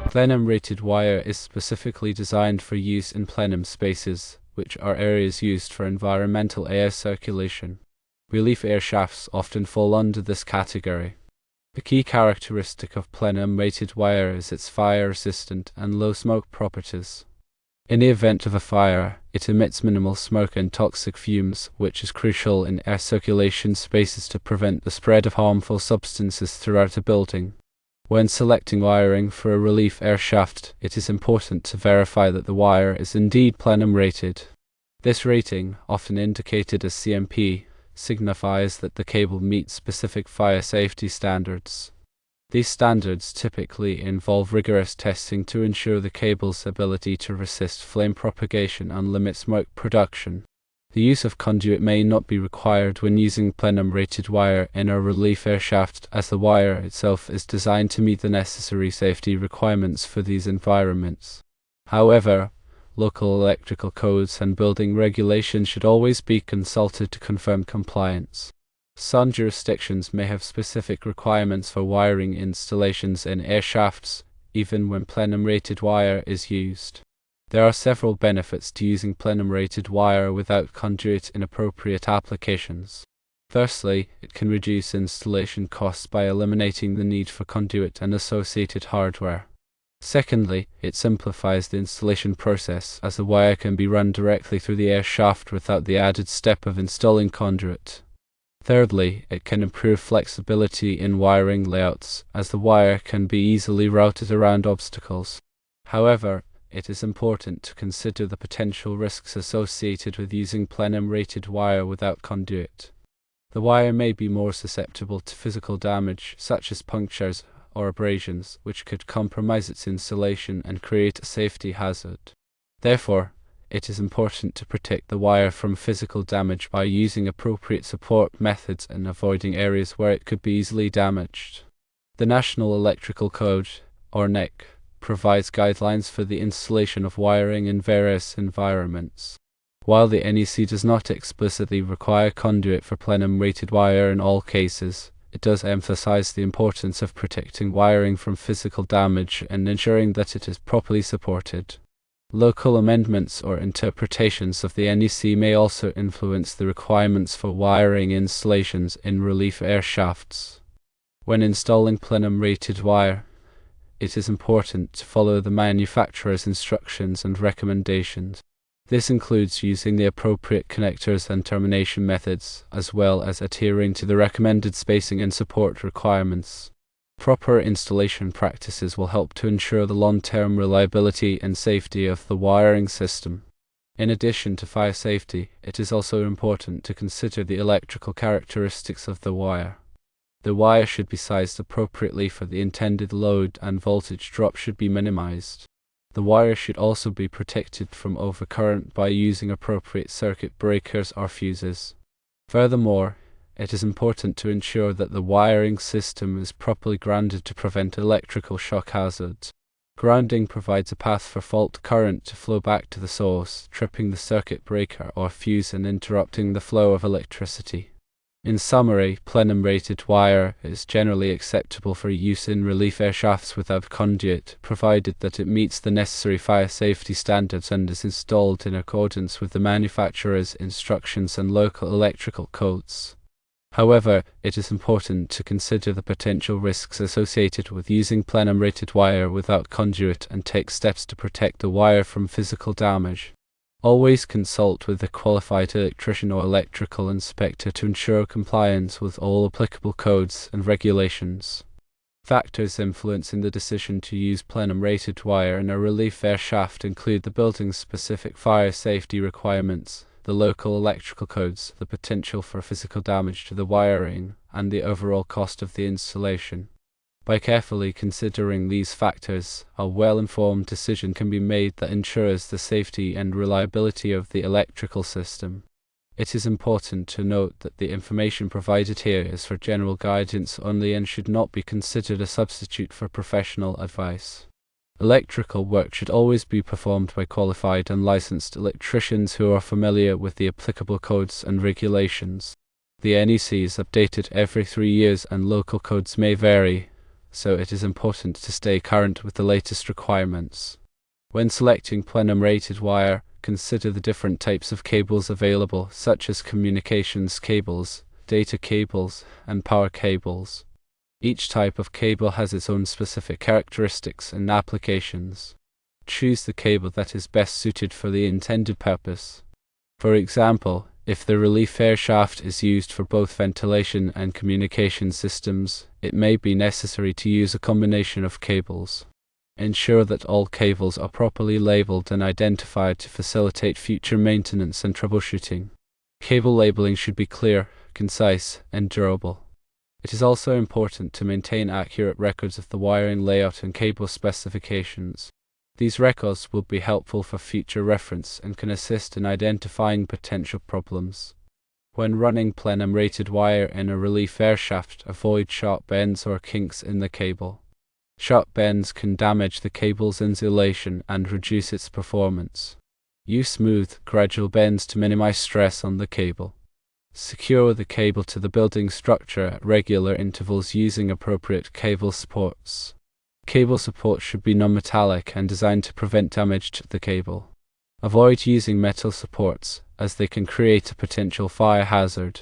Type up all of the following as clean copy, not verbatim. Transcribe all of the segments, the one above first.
Plenum-rated wire is specifically designed for use in plenum spaces, which are areas used for environmental air circulation. Relief air shafts often fall under this category. The key characteristic of plenum-rated wire is its fire-resistant and low-smoke properties. In the event of a fire, it emits minimal smoke and toxic fumes, which is crucial in air circulation spaces to prevent the spread of harmful substances throughout a building. When selecting wiring for a relief air shaft, it is important to verify that the wire is indeed plenum-rated. This rating, often indicated as CMP, signifies that the cable meets specific fire safety standards. These standards typically involve rigorous testing to ensure the cable's ability to resist flame propagation and limit smoke production. The use of conduit may not be required when using plenum-rated wire in a relief air shaft, as the wire itself is designed to meet the necessary safety requirements for these environments. However, local electrical codes and building regulations should always be consulted to confirm compliance. Some jurisdictions may have specific requirements for wiring installations in air shafts, even when plenum-rated wire is used. There are several benefits to using plenum-rated wire without conduit in appropriate applications. Firstly, it can reduce installation costs by eliminating the need for conduit and associated hardware. Secondly, it simplifies the installation process, as the wire can be run directly through the air shaft without the added step of installing conduit. Thirdly, it can improve flexibility in wiring layouts, as the wire can be easily routed around obstacles. However, it is important to consider the potential risks associated with using plenum-rated wire without conduit. The wire may be more susceptible to physical damage, such as punctures or abrasions, which could compromise its insulation and create a safety hazard. Therefore, it is important to protect the wire from physical damage by using appropriate support methods and avoiding areas where it could be easily damaged. The National Electrical Code, or NEC, provides guidelines for the installation of wiring in various environments. While the NEC does not explicitly require conduit for plenum-rated wire in all cases, it does emphasize the importance of protecting wiring from physical damage and ensuring that it is properly supported. Local amendments or interpretations of the NEC may also influence the requirements for wiring installations in relief air shafts. When installing plenum-rated wire, it is important to follow the manufacturer's instructions and recommendations. This includes using the appropriate connectors and termination methods, as well as adhering to the recommended spacing and support requirements. Proper installation practices will help to ensure the long-term reliability and safety of the wiring system. In addition to fire safety, it is also important to consider the electrical characteristics of the wire. The wire should be sized appropriately for the intended load, and voltage drop should be minimized. The wire should also be protected from overcurrent by using appropriate circuit breakers or fuses. Furthermore, it is important to ensure that the wiring system is properly grounded to prevent electrical shock hazards. Grounding provides a path for fault current to flow back to the source, tripping the circuit breaker or fuse and interrupting the flow of electricity. In summary, plenum-rated wire is generally acceptable for use in relief air shafts without conduit, provided that it meets the necessary fire safety standards and is installed in accordance with the manufacturer's instructions and local electrical codes. However, it is important to consider the potential risks associated with using plenum-rated wire without conduit and take steps to protect the wire from physical damage. Always consult with a qualified electrician or electrical inspector to ensure compliance with all applicable codes and regulations. Factors influencing the decision to use plenum-rated wire in a relief air shaft include the building's specific fire safety requirements, the local electrical codes, the potential for physical damage to the wiring, and the overall cost of the installation. By carefully considering these factors, a well-informed decision can be made that ensures the safety and reliability of the electrical system. It is important to note that the information provided here is for general guidance only and should not be considered a substitute for professional advice. Electrical work should always be performed by qualified and licensed electricians who are familiar with the applicable codes and regulations. The NEC is updated every 3 years and local codes may vary. so it is important to stay current with the latest requirements. When selecting plenum-rated wire, consider the different types of cables available, such as communications cables, data cables, and power cables. Each type of cable has its own specific characteristics and applications. Choose the cable that is best suited for the intended purpose. For example, if the relief air shaft is used for both ventilation and communication systems, it may be necessary to use a combination of cables. Ensure that all cables are properly labeled and identified to facilitate future maintenance and troubleshooting. Cable labeling should be clear, concise, and durable. It is also important to maintain accurate records of the wiring layout and cable specifications. These records will be helpful for future reference and can assist in identifying potential problems. When running plenum-rated wire in a relief air shaft, avoid sharp bends or kinks in the cable. Sharp bends can damage the cable's insulation and reduce its performance. Use smooth, gradual bends to minimize stress on the cable. Secure the cable to the building structure at regular intervals using appropriate cable supports. Cable support should be non-metallic and designed to prevent damage to the cable. Avoid using metal supports, as they can create a potential fire hazard.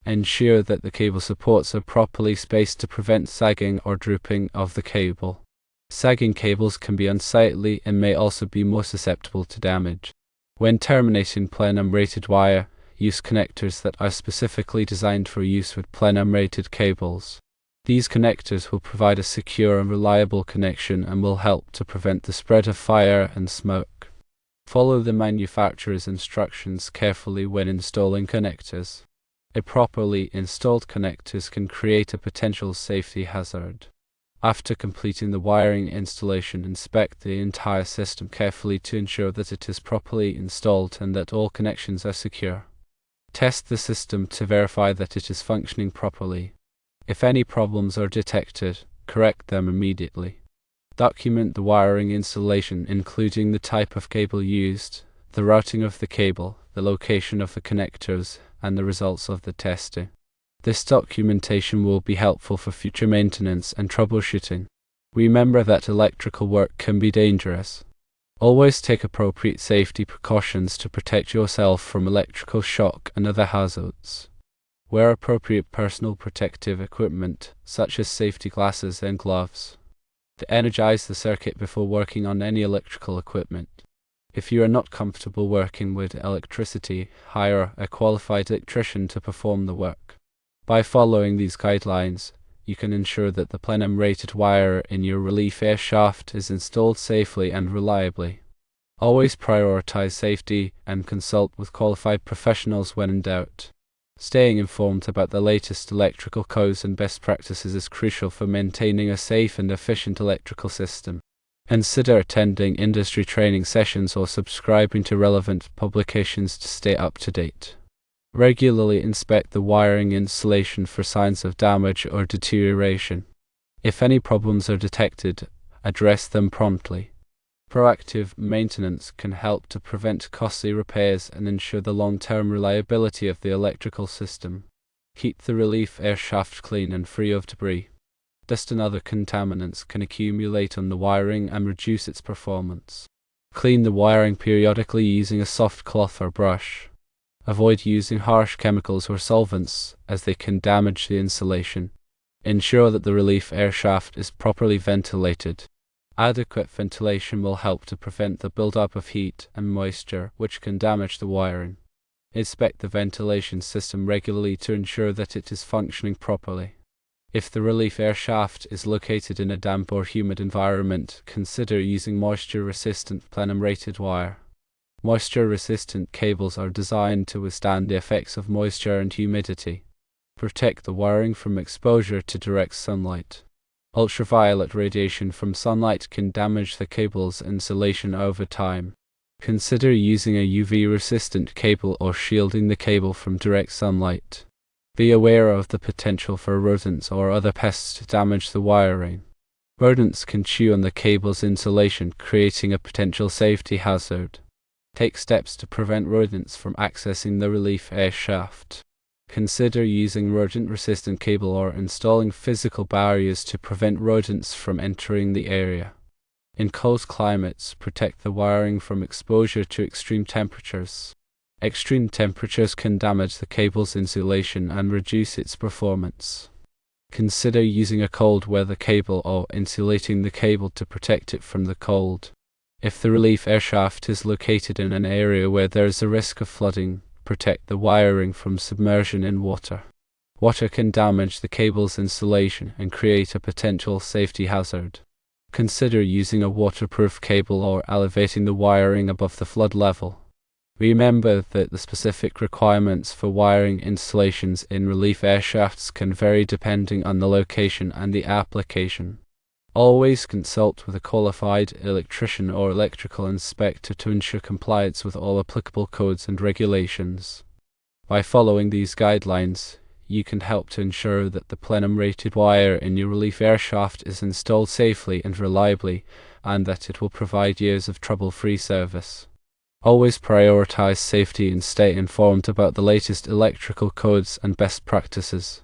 Ensure that the cable supports are properly spaced to prevent sagging or drooping of the cable. Sagging cables can be unsightly and may also be more susceptible to damage. When terminating plenum-rated wire, use connectors that are specifically designed for use with plenum-rated cables. These connectors will provide a secure and reliable connection and will help to prevent the spread of fire and smoke. Follow the manufacturer's instructions carefully when installing connectors. Improperly installed connectors can create a potential safety hazard. After completing the wiring installation, inspect the entire system carefully to ensure that it is properly installed and that all connections are secure. Test the system to verify that it is functioning properly. If any problems are detected, correct them immediately. Document the wiring installation, including the type of cable used, the routing of the cable, the location of the connectors, and the results of the testing. This documentation will be helpful for future maintenance and troubleshooting. Remember that electrical work can be dangerous. Always take appropriate safety precautions to protect yourself from electrical shock and other hazards. Wear appropriate personal protective equipment, such as safety glasses and gloves. To energize the circuit before working on any electrical equipment. If you are not comfortable working with electricity, hire a qualified electrician to perform the work. By following these guidelines, you can ensure that the plenum-rated wire in your relief air shaft is installed safely and reliably. Always prioritize safety and consult with qualified professionals when in doubt. Staying informed about the latest electrical codes and best practices is crucial for maintaining a safe and efficient electrical system. Consider attending industry training sessions or subscribing to relevant publications to stay up to date. Regularly inspect the wiring installation for signs of damage or deterioration. If any problems are detected, address them promptly. Proactive maintenance can help to prevent costly repairs and ensure the long-term reliability of the electrical system. Keep the relief air shaft clean and free of debris. Dust and other contaminants can accumulate on the wiring and reduce its performance. Clean the wiring periodically using a soft cloth or brush. Avoid using harsh chemicals or solvents, as they can damage the insulation. Ensure that the relief air shaft is properly ventilated. Adequate ventilation will help to prevent the buildup of heat and moisture, which can damage the wiring. Inspect the ventilation system regularly to ensure that it is functioning properly. If the relief air shaft is located in a damp or humid environment, consider using moisture-resistant plenum-rated wire. Moisture-resistant cables are designed to withstand the effects of moisture and humidity. Protect the wiring from exposure to direct sunlight. Ultraviolet radiation from sunlight can damage the cable's insulation over time. Consider using a UV-resistant cable or shielding the cable from direct sunlight. Be aware of the potential for rodents or other pests to damage the wiring. Rodents can chew on the cable's insulation, creating a potential safety hazard. Take steps to prevent rodents from accessing the relief air shaft. Consider using rodent-resistant cable or installing physical barriers to prevent rodents from entering the area. In cold climates, protect the wiring from exposure to extreme temperatures. Extreme temperatures can damage the cable's insulation and reduce its performance. Consider using a cold weather cable or insulating the cable to protect it from the cold. If the relief airshaft is located in an area where there is a risk of flooding, protect the wiring from submersion in water. Water can damage the cable's insulation and create a potential safety hazard. Consider using a waterproof cable or elevating the wiring above the flood level. Remember that the specific requirements for wiring installations in relief airshafts can vary depending on the location and the application. Always consult with a qualified electrician or electrical inspector to ensure compliance with all applicable codes and regulations. By following these guidelines, you can help to ensure that the plenum-rated wire in your relief airshaft is installed safely and reliably, and that it will provide years of trouble-free service. Always prioritize safety and stay informed about the latest electrical codes and best practices.